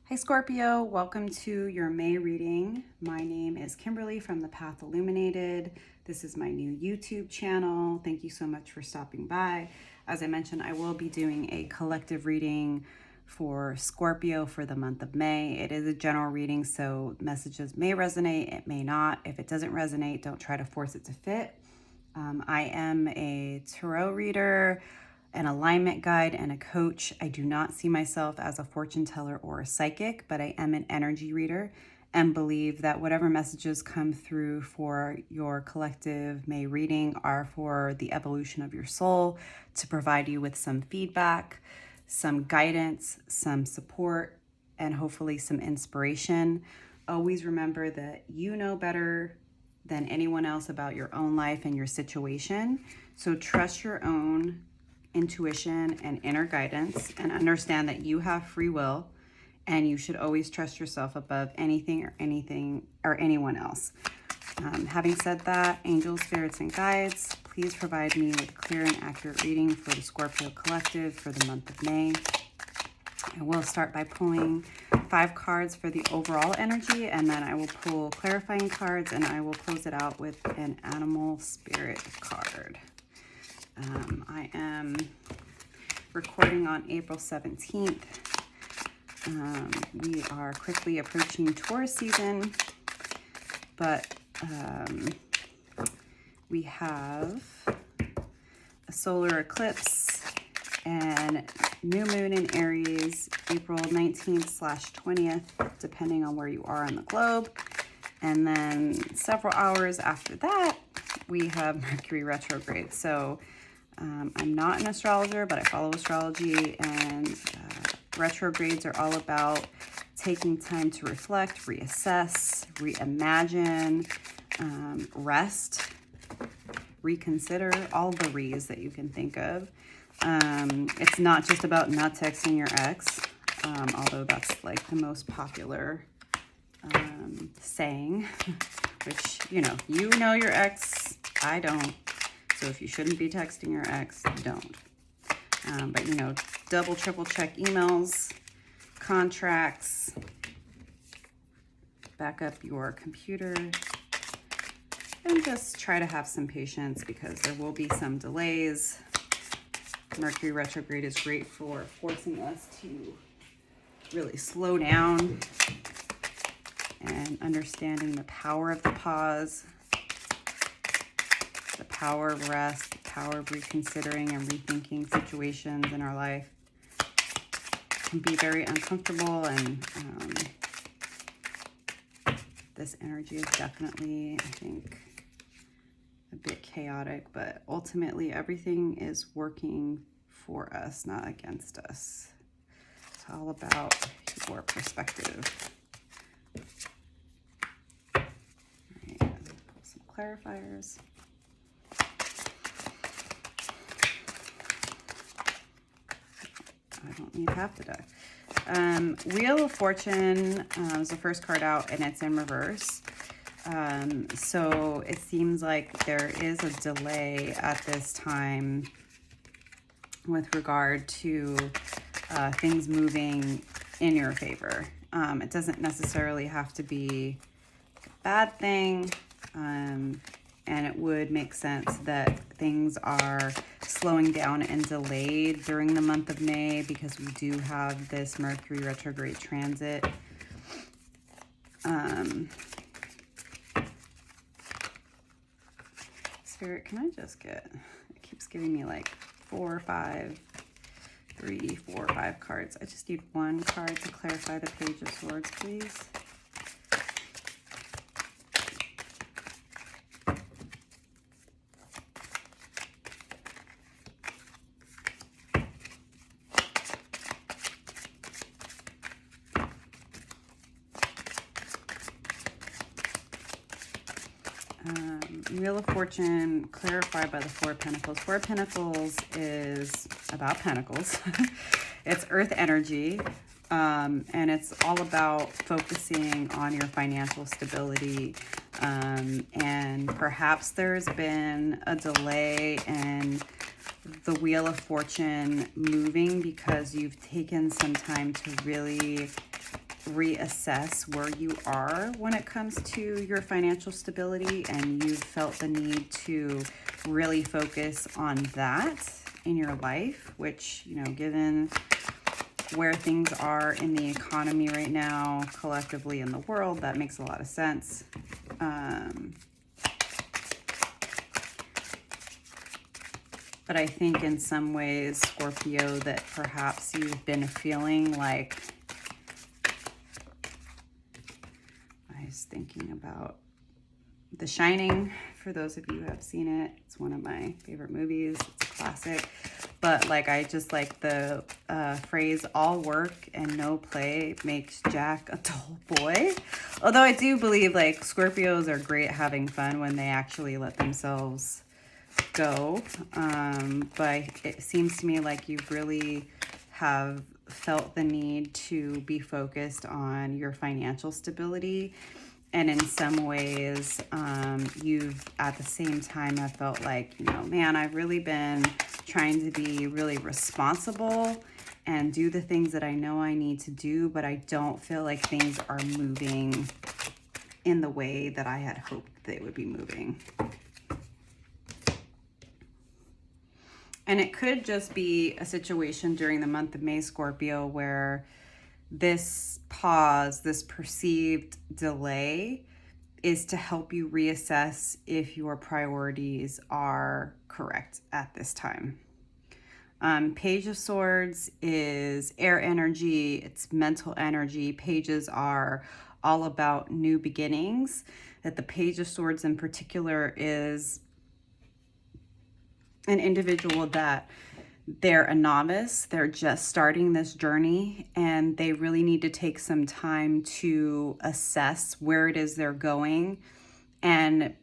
Hi Scorpio, welcome to your May reading. My name is Kimberly from The Path Illuminated. This is my new YouTube channel. Thank you so much for stopping by. As I mentioned, I will be doing a collective reading for Scorpio for the month of May. It is a general reading, so messages may resonate, it may not. If it doesn't resonate, don't try to force it to fit. I am a tarot reader, an alignment guide, and a coach. I do not see myself as a fortune teller or a psychic, but I am an energy reader and believe that whatever messages come through for your collective May reading are for the evolution of your soul, to provide you with some feedback, some guidance, some support, and hopefully some inspiration. Always remember that you know better than anyone else about your own life and your situation. So trust your own intuition and inner guidance and understand that you have free will and you should always trust yourself above anything or anyone else. Having said that, angels, spirits, and guides, please provide me with clear and accurate reading for the Scorpio collective for the month of May. I will start by pulling 5 cards for the overall energy, and then I will pull clarifying cards, and I will close it out with an animal spirit card. I am recording on April 17th. We are quickly approaching Taurus season, but we have a solar eclipse and new moon in Aries, April 19th/20th, depending on where you are on the globe. And then several hours after that, we have Mercury retrograde. So I'm not an astrologer, but I follow astrology, and retrogrades are all about taking time to reflect, reassess, reimagine, rest, reconsider, all the re's that you can think of. It's not just about not texting your ex, although that's like the most popular saying, which, you know your ex, I don't. So if you shouldn't be texting your ex, don't. But, double, triple check emails, contracts, back up your computer, and just try to have some patience because there will be some delays. Mercury retrograde is great for forcing us to really slow down and understanding the power of the pause, the power of rest, the power of reconsidering and rethinking situations in our life. It can be very uncomfortable, and this energy is definitely, I think, a bit chaotic, but ultimately everything is working for us, not against us. It's all about your perspective. All right, pull some clarifiers. I don't need half the deck. Wheel of Fortune is the first card out, and it's in reverse. So it seems like there is a delay at this time with regard to things moving in your favor. It doesn't necessarily have to be a bad thing, and it would make sense that things are slowing down and delayed during the month of May because we do have this Mercury retrograde transit. Spirit, can I just get, it keeps giving me like 4 or 5, 3, 4 or 5 cards. I just need one card to clarify the Page of Swords, please. Wheel of Fortune clarified by the Four of Pentacles. Four of Pentacles is about pentacles. It's earth energy, and it's all about focusing on your financial stability, and perhaps there's been a delay in the Wheel of Fortune moving because you've taken some time to really reassess where you are when it comes to your financial stability, and you've felt the need to really focus on that in your life, which, you know, given where things are in the economy right now, collectively in the world, that makes a lot of sense. But I think in some ways, Scorpio, that perhaps you've been feeling like, I was thinking about The Shining, for those of you who have seen it. It's one of my favorite movies. It's a classic. But like, I just like the phrase, all work and no play makes Jack a dull boy. Although I do believe like Scorpios are great having fun when they actually let themselves go. But it seems to me like you really have felt the need to be focused on your financial stability. And in some ways, you've at the same time have felt like, you know, man, I've really been trying to be really responsible and do the things that I know I need to do, but I don't feel like things are moving in the way that I had hoped they would be moving. And it could just be a situation during the month of May, Scorpio, where this pause, this perceived delay, is to help you reassess if your priorities are correct at this time. Page of Swords is air energy, it's mental energy. Pages are all about new beginnings. That the Page of Swords in particular is an individual that they're a novice, they're just starting this journey, and they really need to take some time to assess where it is they're going and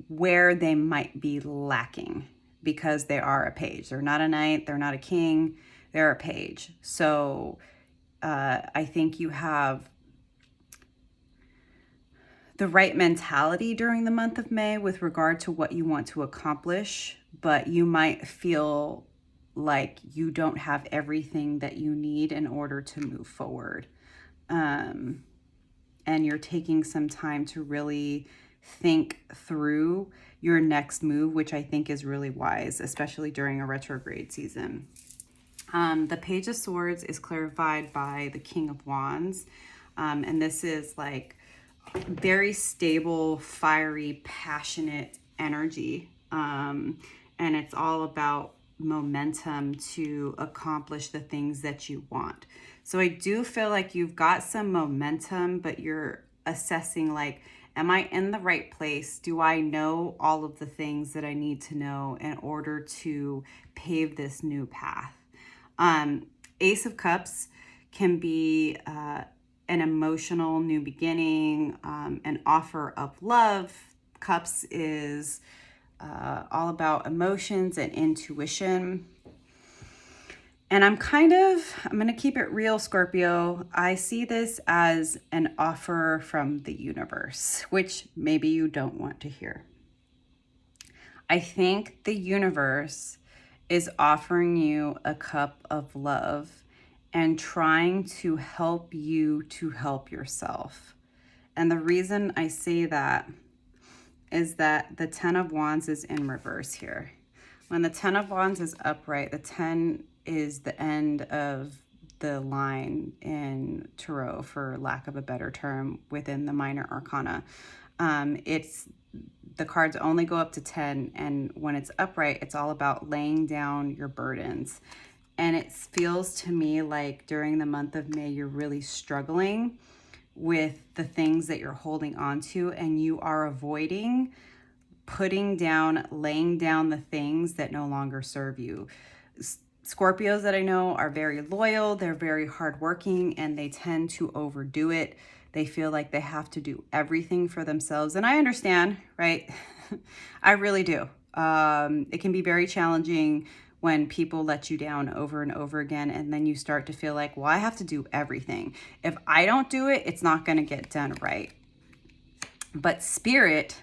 where they might be lacking, because they are a page. They're not a knight, they're not a king, they're a page. So I think you have the right mentality during the month of May with regard to what you want to accomplish, but you might feel like you don't have everything that you need in order to move forward. And you're taking some time to really think through your next move, which I think is really wise, especially during a retrograde season. The Page of Swords is clarified by the King of Wands. And this is like very stable, fiery, passionate energy. And it's all about momentum to accomplish the things that you want. So I do feel like you've got some momentum, but you're assessing like, am I in the right place? Do I know all of the things that I need to know in order to pave this new path? Ace of Cups can be an emotional new beginning, an offer of love. Cups is all about emotions and intuition. And I'm going to keep it real, Scorpio. I see this as an offer from the universe, which maybe you don't want to hear. I think the universe is offering you a cup of love and trying to help you to help yourself. And the reason I say that is that the 10 of Wands is in reverse here. When the 10 of Wands is upright, the 10 is the end of the line in Tarot, for lack of a better term, within the minor arcana. The cards only go up to 10, and when it's upright, it's all about laying down your burdens. And it feels to me like during the month of May, you're really struggling with the things that you're holding on to, and you are avoiding putting down, laying down the things that no longer serve you. Scorpios that I know are very loyal, they're very hardworking, and they tend to overdo it. They feel like they have to do everything for themselves. And I understand, right? I really do. It can be very challenging when people let you down over and over again, and then you start to feel like, well, I have to do everything. If I don't do it, it's not going to get done right. But Spirit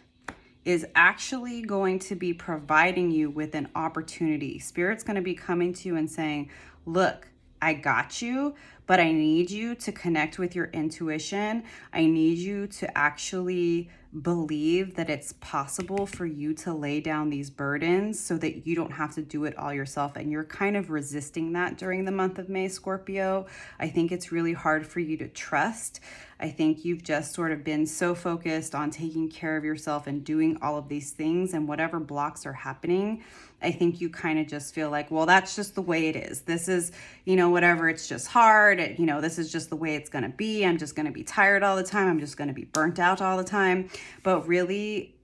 is actually going to be providing you with an opportunity. Spirit's going to be coming to you and saying, look, I got you, but I need you to connect with your intuition. I need you to actually believe that it's possible for you to lay down these burdens so that you don't have to do it all yourself. And you're kind of resisting that during the month of May, Scorpio. I think it's really hard for you to trust. I think you've just sort of been so focused on taking care of yourself and doing all of these things, and whatever blocks are happening, I think you kind of just feel like, well, that's just the way it is. This is, whatever, it's just hard. This is just the way it's going to be. I'm just going to be tired all the time. I'm just going to be burnt out all the time. But really,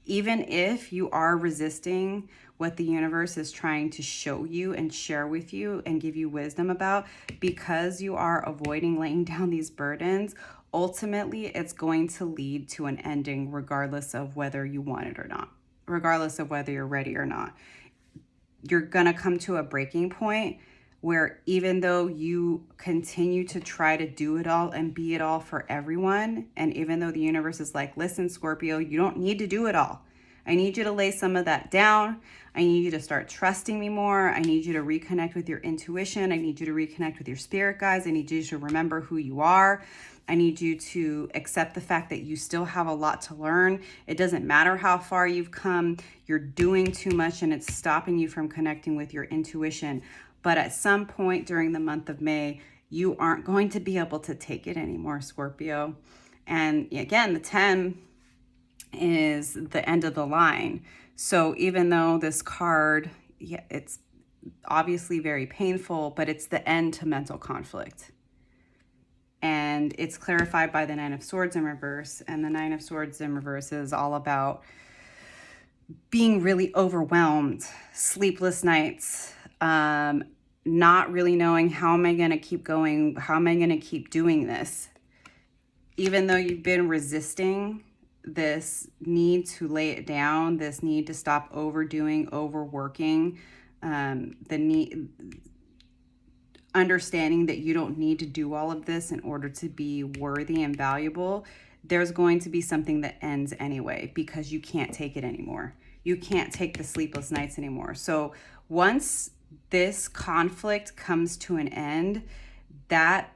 even if you are resisting what the universe is trying to show you and share with you and give you wisdom about, because you are avoiding laying down these burdens, ultimately it's going to lead to an ending regardless of whether you want it or not, regardless of whether you're ready or not. You're going to come to a breaking point where even though you continue to try to do it all and be it all for everyone, and even though the universe is like, listen, Scorpio, you don't need to do it all. I need you to lay some of that down. I need you to start trusting me more. I need you to reconnect with your intuition. I need you to reconnect with your spirit guides. I need you to remember who you are. I need you to accept the fact that you still have a lot to learn. It doesn't matter how far you've come. You're doing too much and it's stopping you from connecting with your intuition. But at some point during the month of May, you aren't going to be able to take it anymore, Scorpio. And again, the 10 is the end of the line. So even though this card, it's obviously very painful, but it's the end to mental conflict. And it's clarified by the 9 of Swords in reverse. And the 9 of Swords in reverse is all about being really overwhelmed, sleepless nights, not really knowing, how am I going to keep going? How am I going to keep doing this? Even though you've been resisting this need to lay it down, this need to stop overdoing, overworking, the need, understanding that you don't need to do all of this in order to be worthy and valuable, there's going to be something that ends anyway, because you can't take it anymore. You can't take the sleepless nights anymore. So once this conflict comes to an end, that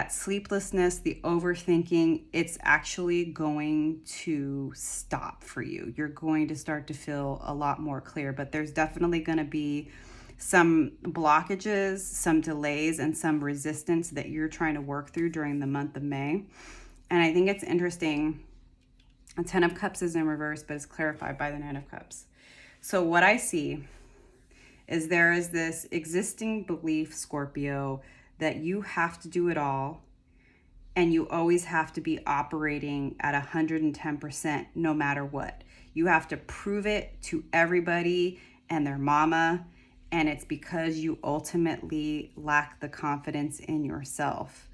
sleeplessness, the overthinking, it's actually going to stop for you. You're going to start to feel a lot more clear, but there's definitely going to be some blockages, some delays, and some resistance that you're trying to work through during the month of May. And I think it's interesting. A 10 of Cups is in reverse, but it's clarified by the 9 of Cups. So what I see is there is this existing belief, Scorpio, that you have to do it all, and you always have to be operating at 110% no matter what. You have to prove it to everybody and their mama, and it's because you ultimately lack the confidence in yourself.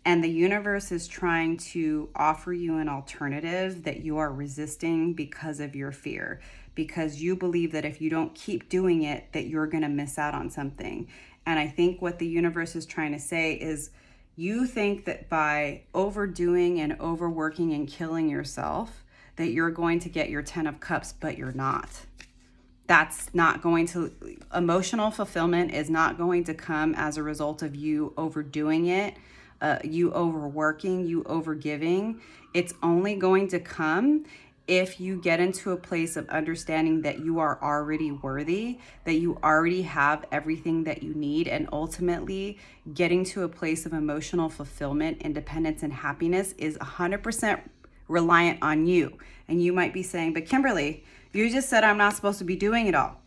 And the universe is trying to offer you an alternative that you are resisting because of your fear, because you believe that if you don't keep doing it, that you're going to miss out on something. And I think what the universe is trying to say is, you think that by overdoing and overworking and killing yourself, that you're going to get your 10 of Cups, but you're not. That's not going to, emotional fulfillment is not going to come as a result of you overdoing it, you overworking, you overgiving. It's only going to come if you get into a place of understanding that you are already worthy, that you already have everything that you need, and ultimately getting to a place of emotional fulfillment, independence, and happiness is 100% reliant on you. And you might be saying, but Kimberly, you just said I'm not supposed to be doing it all.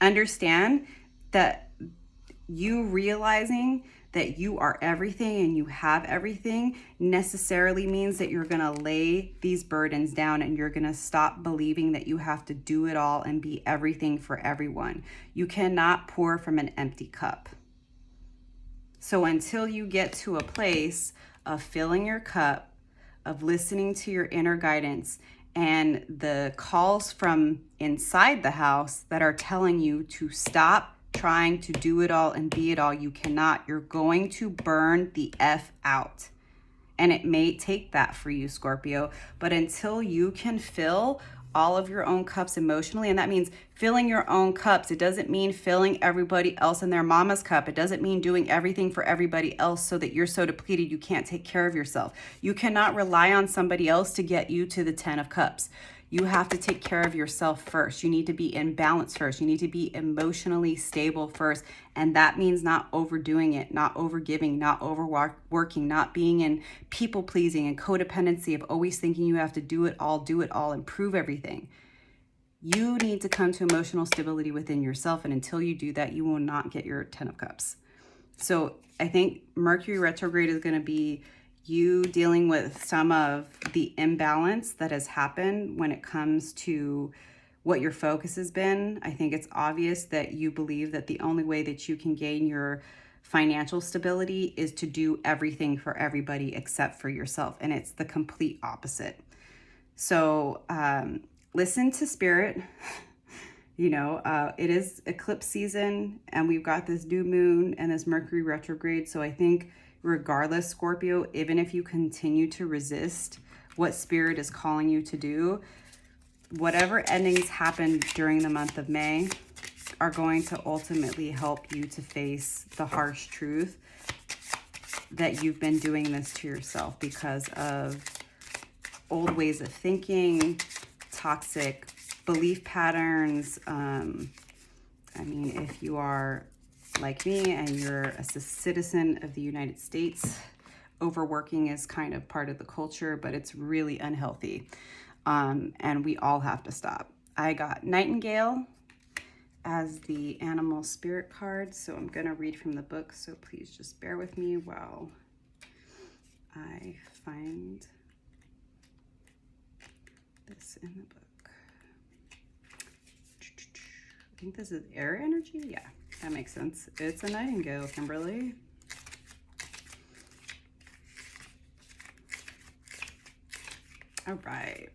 Understand that you realizing that you are everything and you have everything necessarily means that you're going to lay these burdens down, and you're going to stop believing that you have to do it all and be everything for everyone. You cannot pour from an empty cup. So until you get to a place of filling your cup, of listening to your inner guidance and the calls from inside the house that are telling you to stop trying to do it all and be it all, you cannot. You're going to burn the F out. And it may take that for you, Scorpio, but until you can fill all of your own cups emotionally. And that means filling your own cups. It doesn't mean filling everybody else in their mama's cup. It doesn't mean doing everything for everybody else so that you're so depleted you can't take care of yourself. You cannot rely on somebody else to get you to the 10 of cups. You have to take care of yourself first. You need to be in balance first. You need to be emotionally stable first. And that means not overdoing it, not overgiving, not overworking, not being in people pleasing and codependency of always thinking you have to do it all, and prove everything. You need to come to emotional stability within yourself. And until you do that, you will not get your 10 of cups. So I think Mercury retrograde is going to be you dealing with some of the imbalance that has happened when it comes to what your focus has been. I think it's obvious that you believe that the only way that you can gain your financial stability is to do everything for everybody except for yourself. And it's the complete opposite. So listen to spirit. It is eclipse season and we've got this new moon and this Mercury retrograde. So I think regardless, Scorpio, even if you continue to resist what spirit is calling you to do, whatever endings happen during the month of May are going to ultimately help you to face the harsh truth that you've been doing this to yourself because of old ways of thinking, toxic belief patterns. If you are like me and you're a citizen of the United States, overworking is kind of part of the culture, but it's really unhealthy. And we all have to stop. I got Nightingale as the animal spirit card, so I'm going to read from the book, so please just bear with me while I find this in the book. I think this is air energy. Yeah, that makes sense. It's a nightingale, Kimberly. All right.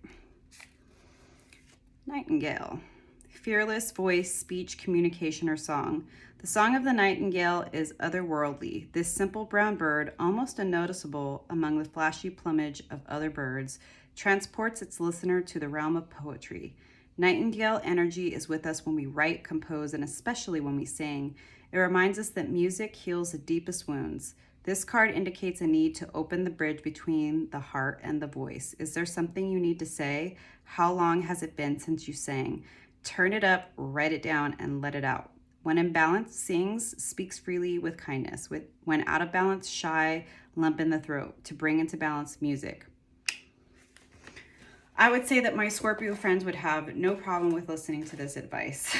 Nightingale. Fearless voice, speech, communication, or song. The song of the nightingale is otherworldly. This simple brown bird, almost unnoticeable among the flashy plumage of other birds, transports its listener to the realm of poetry. Nightingale energy is with us when we write, compose, and especially when we sing. It reminds us that music heals the deepest wounds. This card indicates a need to open the bridge between the heart and the voice. Is there something you need to say? How long has it been since you sang? Turn it up, write it down, and let it out. When in balance, sings, speaks freely with kindness. When out of balance, shy, lump in the throat. To bring into balance, music. I would say that my Scorpio friends would have no problem with listening to this advice.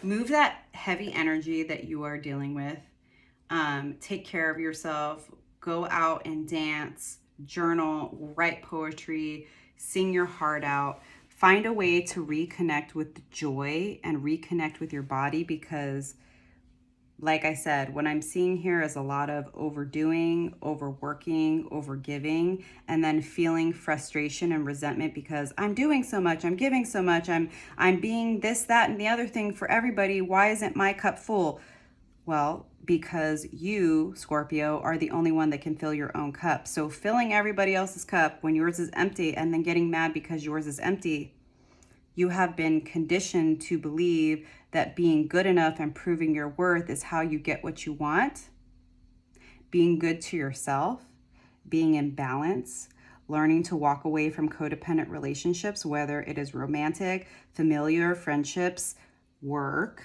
Move that heavy energy that you are dealing with. Take care of yourself. Go out and dance, journal, write poetry, sing your heart out. Find a way to reconnect with the joy and reconnect with your body because, like I said, what I'm seeing here is a lot of overdoing, overworking, overgiving, and then feeling frustration and resentment because I'm doing so much, I'm giving so much, I'm being this, that, and the other thing for everybody. Why isn't my cup full? Well, because you, Scorpio, are the only one that can fill your own cup. So filling everybody else's cup when yours is empty and then getting mad because yours is empty, you have been conditioned to believe that being good enough and proving your worth is how you get what you want. Being good to yourself, being in balance, learning to walk away from codependent relationships, whether it is romantic, familiar, friendships, work,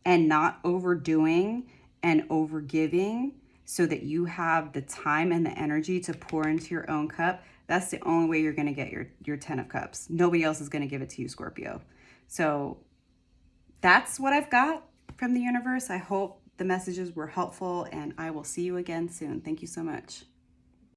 and not overdoing and overgiving so that you have the time and the energy to pour into your own cup. That's the only way you're going to get your 10 of cups. Nobody else is going to give it to you, Scorpio. So that's what I've got from the universe. I hope the messages were helpful and I will see you again soon. Thank you so much.